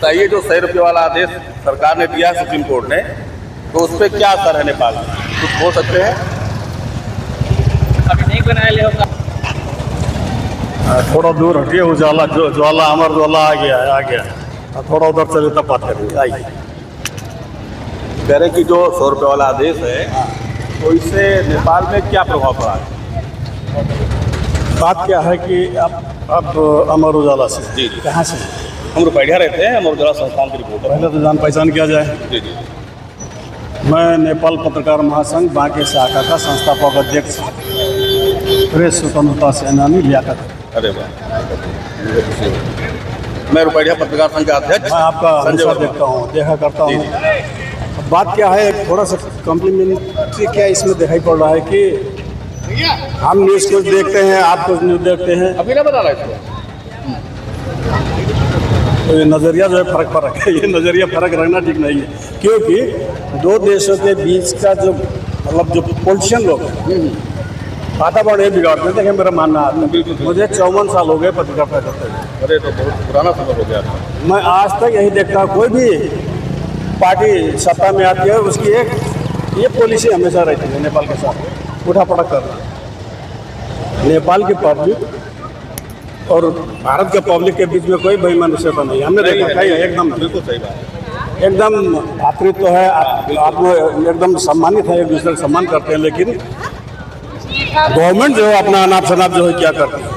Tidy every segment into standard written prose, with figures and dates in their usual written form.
बताइए, जो 100 रुपये वाला आदेश सरकार ने दिया है सुप्रीम कोर्ट ने, तो उस पर क्या असर है नेपाल में, कुछ हो सकते हैं? अभी नहीं बनाया ले होगा। थोड़ा दूर हटिए, उजाला जो ज्वाला अमर ज्वाला आ गया थोड़ा उधर चले तब बात करेंगे। आइए। कह रहे कि जो 100 रुपये वाला आदेश है, तो इससे नेपाल में क्या प्रभाव पड़ा है? बात क्या है कि अब अमर उजाला से जी। कहाँ से हम रुपैया रहते हैं, अमर उजाला संस्थान के रिपोर्टर। पहले तो जान पहचान किया जाए। जी। मैं नेपाल पत्रकार महासंघ बांके शाखा का संस्थापक अध्यक्ष, प्रेस स्वतंत्रता सेनानी लियाकत। अरे वाह, मैं रुपैया पत्रकार संघ का अध्यक्ष मैं आपका हमेशा देखता हूँ, देखा करता हूँ। बात क्या है, थोड़ा सा कॉम्प्लीमेंट्री क्या इसमें दिखाई पड़ रहा है कि हम न्यूज़ कुछ देखते हैं, आप कुछ न्यूज़ देखते हैं, अभी ना बता रहा इसको। तो ये नज़रिया जो है फर्क है। ये नज़रिया फर्क रखना ठीक नहीं है, क्योंकि दो देशों के बीच का जो मतलब जो पॉलिटिशियन लोग हैं वातावरण ये बिगाड़ते हैं। देखिए, मेरा मानना है, मुझे 54 साल हो गए पत्रकारिता करते हुए। अरे तो बहुत पुराना समय हो गया आपका। मैं आज तक यही देखता हूँ, कोई भी पार्टी सत्ता में आती है उसकी एक ये पॉलिसी हमेशा रहती है नेपाल के साथ, उठा पटक करना। नेपाल की पब्लिक और भारत के पब्लिक के बीच में कोई बेईमानुष्यता नहीं है। हमने देखा है, एकदम बिल्कुल सही बात है। एकदम भातृत्व है, आप एकदम सम्मानित है, एक दूसरे का सम्मान करते हैं। लेकिन गवर्नमेंट जो है अपना अनाप शनाप जो है क्या करती है,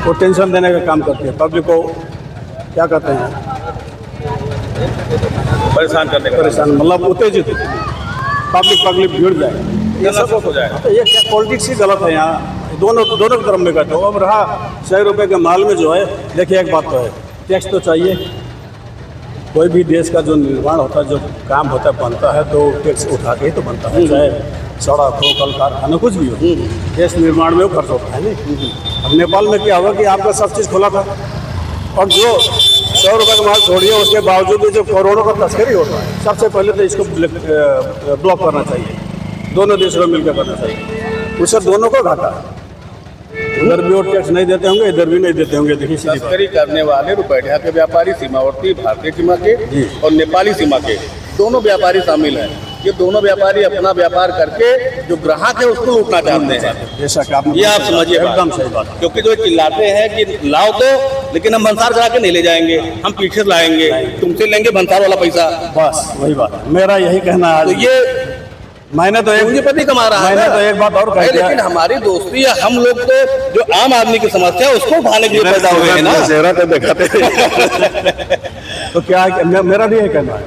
वो टेंशन देने का काम करती है, पब्लिक को क्या कहते हैं, परेशान करने का, परेशान मतलब उत्तेजित, पब्लिक भीड़ जाए, ये सब हो जाएगा। तो ये क्या पॉलिटिक्स ही गलत है यहाँ, दोनों की तरफ में कहते हो। अब रहा 100 रुपये के माल में जो है, देखिए एक बात तो है, टैक्स तो चाहिए। कोई भी देश का जो निर्माण होता है, जो काम होता है, बनता है, तो टैक्स उठा के ही तो बनता है, चाहे सड़क हो, कल कारखाना कुछ भी हो, देश निर्माण में वो खर्च होता है नहीं। अब नेपाल में क्या हुआ कि आपका सब चीज़ खुला था, और जो 100 रुपये का माल छोड़िए, उसके बावजूद भी जो करोड़ों का तस्करी होता है, सबसे पहले तो इसको ब्लॉक करना चाहिए, दोनों देशों को मिलकर करना चाहिए। उससे दोनों को घाटा है, उधर भी वो टैक्स नहीं देते होंगे, इधर भी नहीं देते होंगे। देखिए, तस्करी करने वाले रुपैया के व्यापारी, सीमावर्ती भारतीय सीमा के और नेपाली सीमा के दोनों व्यापारी शामिल हैं। ये दोनों व्यापारी अपना व्यापार करके जो ग्राहक है उसको लूटना चाहते हैं। जैसा कि ये आप समझिए, एकदम सही बात। क्योंकि जो चिल्लाते हैं कि लाओ तो, लेकिन हम भंसार करा के नहीं ले जाएंगे, हम पीछे से लाएंगे, तुमसे लेंगे भंसार वाला पैसा। बस वही बात है, मेरा यही कहना है। तो ये मैंने तो पूंजीपति कमा रहा है, मैंने तो एक बात और कही, लेकिन हमारी दोस्ती या हम लोग तो जो आम आदमी की समस्या है उसको उठाने के लिए पैदा हुए हैं ना। चेहरा तो दिखाते तो क्या मेरा भी यही कहना है,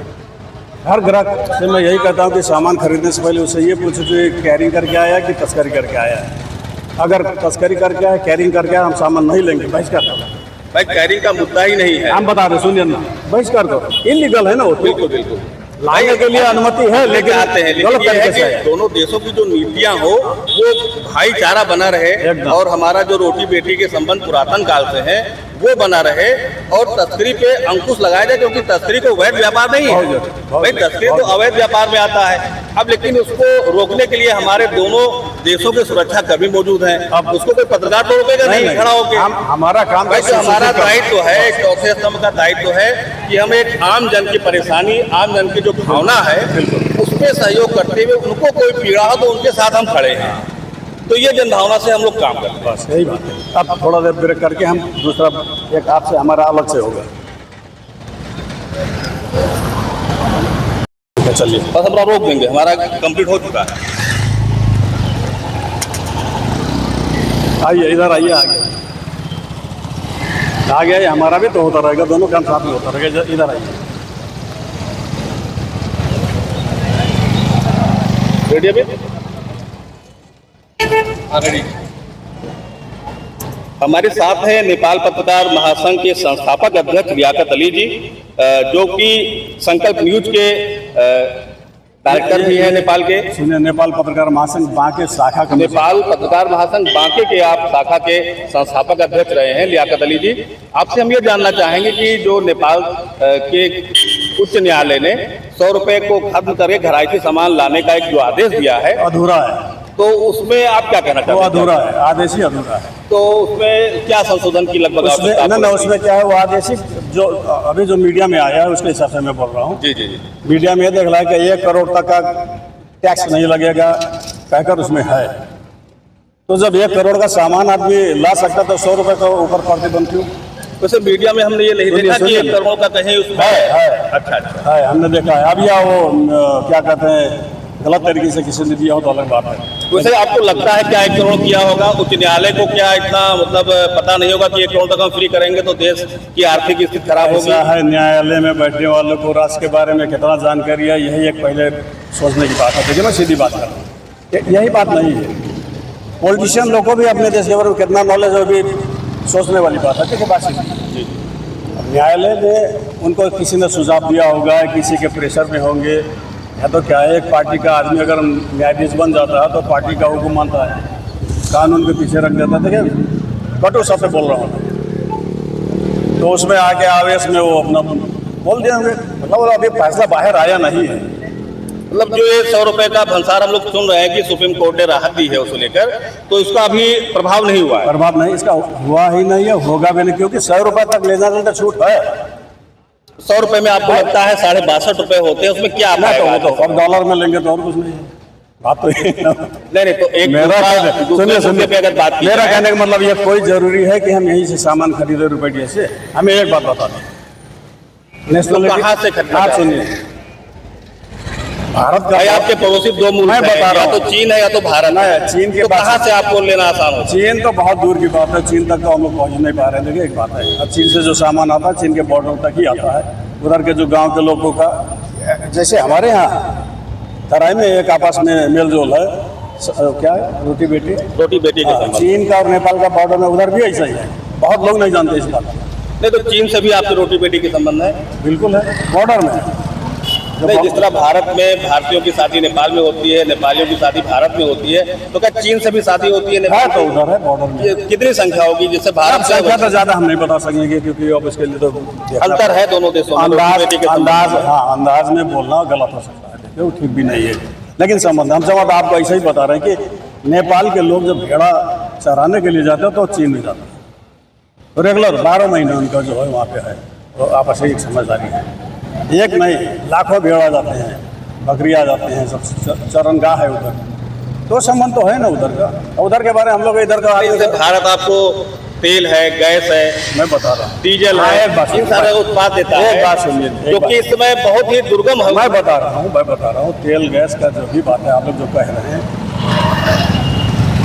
हर ग्राहक से मैं यही कहता हूँ कि सामान खरीदने से पहले उससे ये पूछो कि कैरिंग करके आया कि तस्करी करके आया है। अगर तस्करी करके आया, कैरिंग करके आया, हम सामान नहीं लेंगे, बहिष्कार करो। भाई कैरिंग का मुद्दा ही नहीं है, हम बता रहे, सुनिए ना, बहिष्कार करो, इलीगल है ना वो। बिल्कुल बिल्कुल लाने के लिए अनुमति है, लेकिन आते हैं, लेकिन ये है कि दोनों देशों की जो नीतियां हो वो भाईचारा बना रहे, और हमारा जो रोटी बेटी के संबंध पुरातन काल से है वो बना रहे, और तस्करी पे अंकुश लगाया जाए, क्योंकि तस्करी को वैध व्यापार नहीं है भाई, तस्करी तो अवैध व्यापार में आता है। अब लेकिन उसको रोकने के लिए हमारे दोनों देशों के सुरक्षा कर्मी मौजूद हैं। अब उसको कोई पत्रकार तो रोकेगा नहीं खड़ा होकर। हमारा काम, हमारा दायित्व है, चौथे स्तंभ का दायित्व है कि हम एक आम जन की परेशानी, आम जन की जो भावना है, उस पर सहयोग करते हुए उनको कोई पीड़ा हो तो उनके साथ हम खड़े हैं। तो ये जनभावना से हम लोग काम करते हैं। बस यही बात है। अब थोड़ा देर ब्रेक करके हम दूसरा एक आपसे हमारा अलग से होगा। चलिए, बस हम रोक देंगे, हमारा कंप्लीट हो चुका है। आइए, इधर आइए, आगे हमारा भी तो होता रहेगा, दोनों काम साथ में होता रहेगा। इधर आइए, रेडियो पे रेडी। हमारे साथ हैं नेपाल पत्रकार महासंघ के संस्थापक अध्यक्ष लियाकत अली जी, जो कि संकल्प न्यूज के डायरेक्टर भी हैं नेपाल के। सुनिए, नेपाल पत्रकार महासंघ बांके शाखा का, नेपाल पत्रकार महासंघ बांके के आप शाखा के संस्थापक अध्यक्ष रहे हैं लियाकत अली जी। आपसे हम ये जानना चाहेंगे कि जो नेपाल के उच्च न्यायालय ने 100 रुपये को खत्म करके घरायती सामान लाने का एक जो आदेश दिया है, अधूरा है। तो उसमें आप क्या कहना वो चाहते हैं? अधूरा है, आदेशी अधूरा है। तो उसमें क्या संशोधन की लगभग उसमें आवश्यकता ना आपको उसमें क्या है, वो आदेशी जो अभी जो मीडिया में आया है उसके हिसाब से मैं बोल रहा हूँ। जी जी जी। मीडिया में ये देख रहा है कि 1 करोड़ तक का टैक्स नहीं लगेगा कहकर उसमें है। तो जब 1 करोड़ का सामान आदमी ला सकता तो 100 रुपये का ऊपर प्रतिबंध क्यों? वैसे मीडिया में हमने ये नहीं सुनिए, देखा कि सुनिए। 1 करोड़ का कहीं उसमें है। अच्छा अच्छा। है, हमने देखा है। अब या वो क्या कहते हैं, गलत तरीके से किसी ने दिया हो तो अलग बात है। वैसे आपको लगता है क्या 1 करोड़ किया होगा? उच्च न्यायालय को क्या इतना मतलब पता नहीं होगा कि 1 करोड़ तक हम फ्री करेंगे तो देश की आर्थिक स्थिति खराब होगी? ऐसा है, न्यायालय में बैठने वालों को राष्ट्र के बारे में कितना जानकारी है, यही एक पहले सोचने की बात है। देखिए मैं सीधी बात कर रहा हूँ, यही बात नहीं है। पॉलिटिशियन लोगों को भी अपने देश के बारे में कितना नॉलेज है, भी सोचने वाली बात है। देखिए बात सीधी, न्यायालय में उनको किसी ने सुझाव दिया होगा, किसी के प्रेशर में होंगे, या तो क्या है, एक पार्टी का आदमी अगर न्यायाधीश बन जाता है तो पार्टी का हुक्म मानता है, कानून के पीछे रख देता है। देखिए कटु शब्द बोल रहा हूँ, तो उसमें आके आवेश में वो अपना बोल देंगे। मतलब अभी फैसला बाहर आया नहीं है। मतलब जो ये 100 रुपए का भंसार हम लोग सुन रहे हैं कि सुप्रीम कोर्ट ने राहत दी है उसको लेकर, तो इसका अभी प्रभाव नहीं हुआ है। प्रभाव नहीं, इसका हुआ ही नहीं है, होगा भी नहीं, क्योंकि 100 रुपये तक ले जाने का छूट है। 100 रुपए में आपको लगता है 62.5 रुपए होते हैं, उसमें क्या ना आएगा? तो अब डॉलर में लेंगे तो और कुछ नहीं है। बात तो ये नहीं तो एक मेरा दूसरे मुद्दे पे अगर बात की मेरा जाए- कहने का मतलब ये कोई जरूरी है कि हम यहीं से सामान खरीदे रुपये से। हमें एक बात बता दें, नेशनल कहाँ से खरीदना आप चाहते हैं? सुनिए, भारत का भाई आपके पड़ोसी 2 मुल्क मैं हैं, बता रहा या तो हूँ। चीन है या तो भारत है। चीन के तो पास- कहाँ से आपको लेना आसान होता चीन तो बहुत दूर की बात है, चीन तक तो हम लोग पहुँच नहीं पा रहे हैं। देखिए एक बात है, अब चीन से जो सामान आता है चीन के बॉर्डर तक ही आता है। उधर के जो गांव के लोगों का, जैसे हमारे यहाँ तराई में एक आपस में मेल जोल है, क्या है, रोटी बेटी। रोटी बेटी के हाँ, संबंध? चीन का और नेपाल का बॉर्डर में उधर भी ऐसा ही है। बहुत लोग नहीं जानते इस बात को। नहीं तो चीन से भी आपके रोटी बेटी के संबंध है? बिल्कुल है, बॉर्डर में। नहीं, जिस तरह भारत में भारतीयों की शादी नेपाल में होती है, नेपालियों की शादी भारत में होती है, तो क्या चीन से भी शादी होती है है नेपाल तो में? उधर है बॉर्डर में। ये कितनी संख्या होगी जिससे भारत से संख्या तो ज्यादा हम नहीं बता सकेंगे, क्योंकि अब इसके लिए तो अंतर है दोनों देशों में रोटी अंदाज बेटी के संबंध अंदाज में। हाँ, अंदाज में बोलना गलत हो सकता है। देखिए वो ठीक भी नहीं है, लेकिन संबंध हम संबंध आपको ऐसा ही बता रहे हैं कि नेपाल के लोग जब भेड़ा चराने के लिए जाते हैं तो चीन में जाते हैं। तो रेगुलर 12 महीने उनका जो है वहाँ पे है, तो आपस में एक समझदारी है। एक नहीं, लाखों भेड़ा जाते हैं, बकरियाँ जाते हैं, सब चरनगाह है उधर। तो संबंध तो है ना उधर का। उधर के बारे में हम लोग इधर का जैसे भारत आपको तेल है, गैस है, मैं बता रहा हूँ, डीजल हाँ, है, एक बात इन सारे उत्पाद देता एक है, बात सुनिए, एक जो बात। कि इस समय बहुत ही दुर्गम है। मैं बता रहा हूँ तेल गैस का जो भी बात है आप लोग जो कह रहे हैं,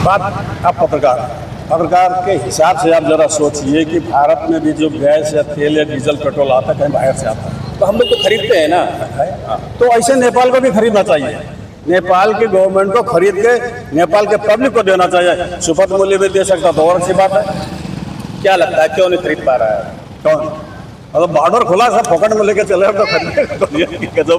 बात आप पत्रकार के हिसाब से आप जरा सोचिए कि भारत में भी जो गैस या तेल या डीजल पेट्रोल आता है कहीं बाहर से आता है। तो हम लोग तो खरीदते हैं ना। तो ऐसे नेपाल को भी खरीदना चाहिए। नेपाल की गवर्नमेंट को खरीद के नेपाल के पब्लिक को देना चाहिए। सुपथ मूल्य में दे सकता तो और अच्छी बात है। क्या लगता है क्यों नहीं खरीद पा रहा है? कौन? अगर बॉर्डर खुला सब पकड़ में लेके चले तो खरीद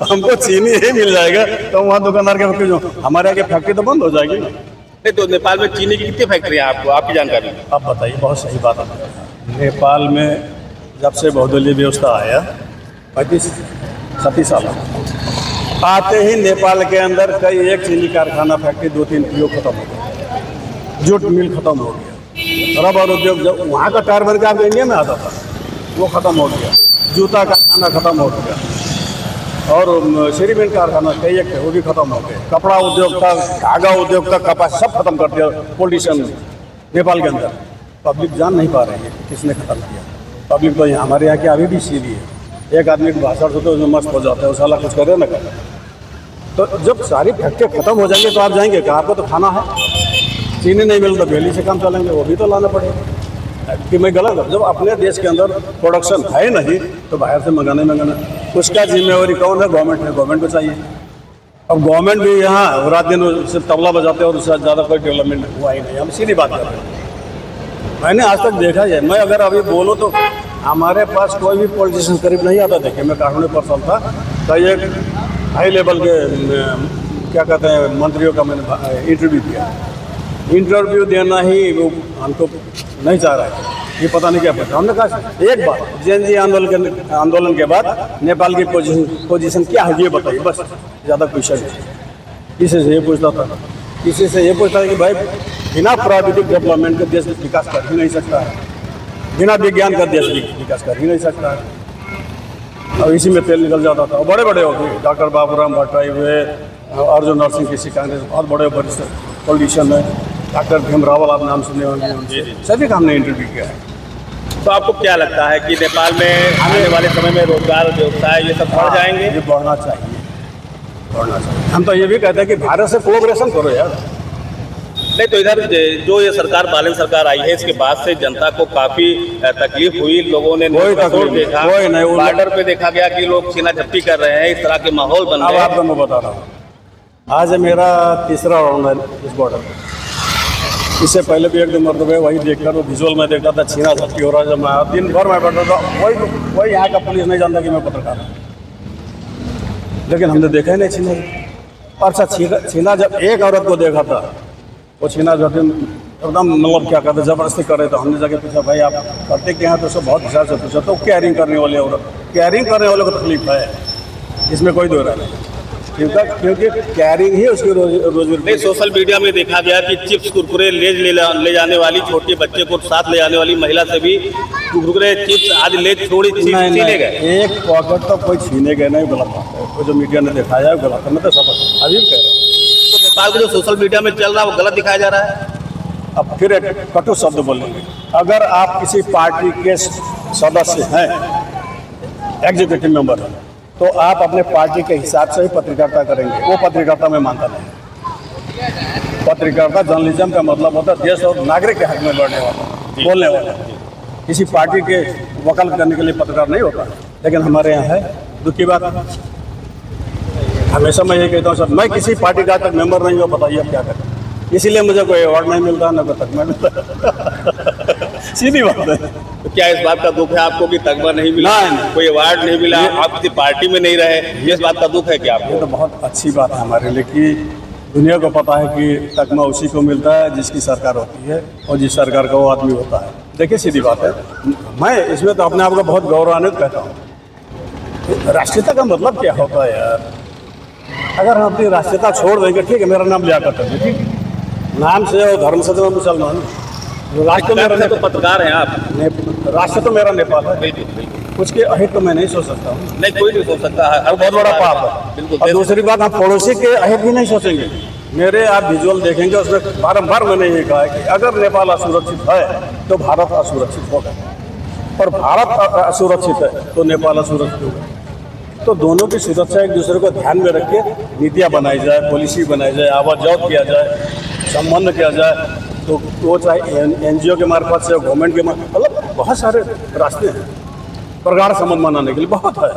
हमको चीनी ही मिल जाएगा तो वहाँ दुकानदार के फैक्ट्री जो हमारे यहाँ की फैक्ट्री तो बंद हो जाएगी। नहीं तो नेपाल में चीनी की कितनी फैक्ट्री है आपको, आपकी जानकारी में? आप बताइए, बहुत सही बात है। नेपाल में जब से बहुदलीय व्यवस्था आया 35-37 साल आते ही नेपाल के अंदर कई एक चीनी कारखाना फैक्ट्री 2-3 प्रयोग खत्म हो गया, जूट मिल खत्म हो गया, रबर उद्योग जब वहाँ का टायर बन के आपके इंडिया में आता था वो खत्म हो गया, जूता कारखाना खत्म हो गया, और सीमेंट कारखाना कई एक थे वो भी खत्म हो गए, कपड़ा उद्योग था, धागा उद्योग था, कपास सब खत्म कर दिया पॉलिटिशियन नेपाल के अंदर। पब्लिक जान नहीं पा रही है किसने खत्म किया। पब्लिक तो हमारे यहाँ के अभी भी सीधी है। एक आदमी के भाषण सुनते उसमें मस्त हो जाता है, वो साला कुछ करे ना करे। तो जब सारी फैक्ट्री खत्म हो जाएंगे तो आप जाएंगे कि आपको तो खाना है, चीनी नहीं मिल तो दिल्ली से काम चलेंगे, वो भी तो लाना पड़ेगा। कि मैं गलत हूँ? जब अपने देश के अंदर प्रोडक्शन है नहीं तो बाहर से मंगाना उसका जिम्मेवारी कौन है? गवर्नमेंट है, गवर्नमेंट को चाहिए। अब गवर्नमेंट भी यहाँ रात दिन सिर्फ तबला बजाते हैं और उससे ज़्यादा कोई डेवलपमेंट हुआ ही नहीं। हम सीधी बात कर रहे हैं। मैंने आज तक देखा है, मैं अगर अभी बोलूँ तो हमारे पास कोई भी पॉलिटिशियन करीब नहीं आता। देखिए मैं कानूनी पर्सन था, कई एक हाई लेवल के क्या कहते हैं मंत्रियों का मैंने इंटरव्यू दिया। इंटरव्यू देना ही वो हमको नहीं चाह रहा है, ये पता नहीं क्या पता। हमने कहा एक बार जेएनजी आंदोलन के बाद नेपाल की पोजीशन क्या है ये बताइए, बस ज़्यादा क्वेश्चन नहीं। इसे ये पूछता था किसी से ये पूछता है कि भाई बिना प्राकृतिक डेवलपमेंट के देश विकास कर ही नहीं सकता है, बिना विज्ञान का देश विकास कर ही नहीं सकता है। और इसी में तेल निकल जाता था। बड़े बड़े हो गए, डॉक्टर बाबूराम भट्टराई हुए, अर्जुन नरसिंह किसी कांग्रेस बहुत बड़े वरिष्ठ पॉलिटिशियन है, डॉक्टर भीम रावल आप नाम सुने होंगे, सभी का हमने इंटरव्यू किया है। तो आपको क्या लगता है कि नेपाल में आने वाले समय में रोजगार, व्यवसाय ये सब बढ़ जाएंगे? ये बढ़ना चाहिए, बढ़ना चाहिए। हम तो ये भी कहते हैं कि भारत से कोलैबोरेशन करो यार। नहीं तो इधर जो ये सरकार, बालन सरकार आई है, इसके बाद से जनता को काफी तकलीफ हुई। लोगों ने कोई तकलीफ देखा, कोई नहीं, बॉर्डर पे देखा गया कि लोग छीना झपटी कर रहे हैं, इस तरह के माहौल बन अब रहे हैं। आपको मैं बता रहा हूँ, आज मेरा तीसरा राउंड है इस बॉर्डर पर। इससे पहले भी एक दो मरतबे वही देखकर विजुअल में देखता था, छीना झपटी हो रहा है। जब मैं दिन भर मैं बैठा था, वही यहाँ का पुलिस नहीं जानता कि मैं पत्रकार हूँ, लेकिन हमने देखा ही नहीं छीना। अच्छा छीना जब एक औरत को देखा था, वो छीना झपटी एकदम मतलब क्या कहते जबरदस्ती कर रहे, तो हमने जाके पूछा भाई आप करते क्या हैं, तो सब बहुत हिसाब से पूछा, तो कैरिंग करने वाले औरत, कैरिंग करने वाले को तकलीफ है, इसमें कोई दो राय नहीं, क्योंकि कैरिंग ही उसकी रोजी। नहीं, सोशल मीडिया में देखा गया कि चिप्स कुरकुरे ले जाने वाली, छोटे बच्चे को साथ ले जाने वाली महिला से भी कुरकुरे चिप्स आदि ले छोड़ी छीने गए। एक पॉकेट तो कोई छीने गए नहीं, गलत बात है। वो जो मीडिया ने दिखाया है गलत है, मैं तो सब अभी भी कह रहा हूँ। तो नेपाल का जो सोशल मीडिया में चल रहा है वो गलत दिखाया जा रहा है। अब फिर एक कटु शब्द बोलेंगे, अगर आप किसी पार्टी के सदस्य हैं, एग्जीक्यूटिव मेंबर हैं, तो आप अपने पार्टी के हिसाब से ही पत्रकारिता करेंगे। वो पत्रकारिता में मानता नहीं। पत्रकारिता जर्नलिज्म का मतलब होता है देश और नागरिक के हक में लड़ने वाला, बोलने वाला। किसी पार्टी के वकालत करने के लिए पत्रकार नहीं होता, लेकिन हमारे यहाँ है। दुख की बात, हमेशा मैं ये कहता हूँ सर, मैं किसी पार्टी का तक मेंबर नहीं हूँ, बताइए अब क्या करें। इसीलिए मुझे कोई अवार्ड नहीं मिलता, न कोई तकमा मिलता। सीधी बात है। तो क्या इस बात का दुख है आपको कि तगमा नहीं मिला, कोई अवार्ड नहीं मिला, आप किसी पार्टी में नहीं रहे, इस बात का दुख है क्या आपको? ये तो बहुत अच्छी बात है हमारे लिए कि दुनिया को पता है कि तकमा उसी को मिलता है जिसकी सरकार होती है और जिस सरकार का वो आदमी होता है। देखिए सीधी बात है, मैं इसमें तो अपने आप को बहुत गौरवान्वित कहता हूँ। राष्ट्रीयता का मतलब क्या होता है यार? अगर हम अपनी राष्ट्रीयता छोड़ देंगे, ठीक है मेरा नाम लियाकत है, ठीक है, नाम से और धर्म से तो मैं मुसलमान हूँ, राष्ट्र मेरा तो पत्रकार हैं आप, राष्ट्र तो मेरा नेपाल है, बिल्कुल बिल्कुल, उसके अहित तो मैं नहीं सोच सकता हूँ। नहीं कोई नहीं सोच सकता है, और बहुत बड़ा पाप है। बिल्कुल। और दूसरी बात, हम पड़ोसी के अहित भी नहीं सोचेंगे। मेरे आप विजुअल देखेंगे, उसमें बारम्बार मैंने ये कहा है कि अगर नेपाल असुरक्षित है तो भारत असुरक्षित होगा, और भारत असुरक्षित है तो नेपाल असुरक्षित होगा। तो दोनों की सुरक्षा एक दूसरे को ध्यान में रख के नीतियाँ बनाई जाए, पॉलिसी बनाई जाए, आवाजात किया जाए, संबंध किया जाए। तो वो चाहे NGO के मार्फत से, गवर्नमेंट के मार्फत, मतलब बहुत सारे रास्ते हैं प्रगाढ़ संबंध बनाने के लिए, बहुत है।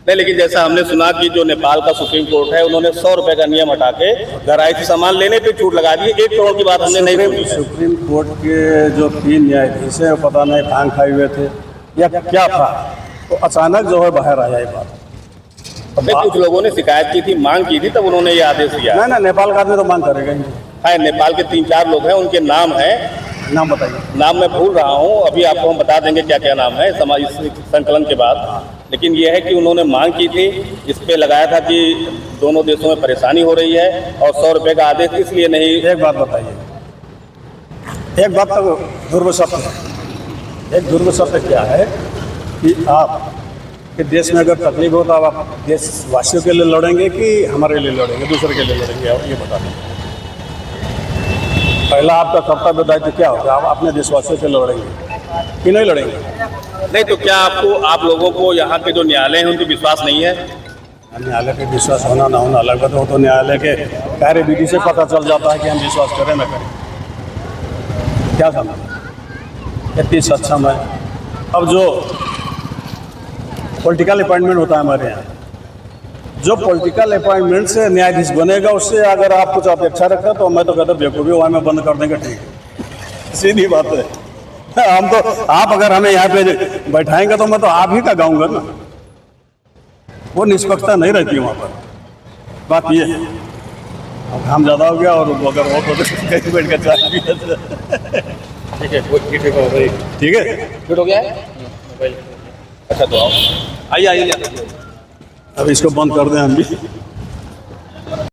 नहीं, लेकिन जैसा हमने सुना कि जो नेपाल का सुप्रीम कोर्ट है, उन्होंने 100 रुपए का नियम हटा के घराई से सामान लेने पे छूट लगा दी। 1 करोड़ की बात हमने नहीं सुनी। सुप्रीम कोर्ट के जो 3 न्यायाधीश हैं, पता नहीं भांग खाए हुए थे या क्या था, तो अचानक जो है बाहर आया ये बात। कुछ लोगों ने शिकायत की थी, मांग की थी, तब उन्होंने ये आदेश दिया। नहीं ना, नेपाल का आदमी तो मांग करेगा ही। हाँ, नेपाल के 3-4 लोग हैं, उनके नाम है, नाम बताइए। नाम मैं भूल रहा हूँ, अभी आपको हम बता देंगे क्या क्या नाम है समाज संकलन के बाद। लेकिन ये है कि उन्होंने मांग की थी, इस पे लगाया था कि दोनों देशों में परेशानी हो रही है और 100 रुपये का आदेश इसलिए नहीं। एक बात बताइए, एक बात तो ध्रुव सत्य है। एक ध्रुव सत्य क्या है कि आप के देश में अगर तकलीफ हो तो आप देशवासियों के लिए लड़ेंगे कि हमारे लिए लड़ेंगे, दूसरे के लिए लड़ेंगे? आप ये बता दें। पहला आपका कर्तव्य दायित्व क्या होगा? आप अपने देशवासियों के लिए लड़ेंगे कि नहीं लड़ेंगे? नहीं तो क्या आप लोगों को यहाँ के जो न्यायालय हैं उन पर विश्वास नहीं है? न्यायालय पे विश्वास होना ना होना अलग बात है, तो न्यायालय के कार्यविधि से पता चल जाता है कि हम विश्वास करें ना करें। क्या समझ इतनी सक्षम है। अब जो पॉलिटिकल अपॉइंटमेंट होता है हमारे यहाँ, जो पॉलिटिकल अपॉइंटमेंट से न्यायाधीश बनेगा, उससे अगर आप कुछ अपेक्षा रखें तो मैं तो कहता बेवकूफ़ी, वहाँ में बंद कर देंगे, ठीक है, सीधी बात है। हम तो, आप अगर हमें यहाँ पे बैठाएंगे तो मैं तो आप ही का गाऊंगा ना, वो निष्पक्षता नहीं रहती वहाँ पर। बात ये है, अब काम ज़्यादा हो गया और अगर वो तो कहीं बैठ कर चाय पिए। ठीक है, ठीक है, फिट हो गया है। अच्छा तो आओ, आइए। अब इसको बंद कर दें हम भी।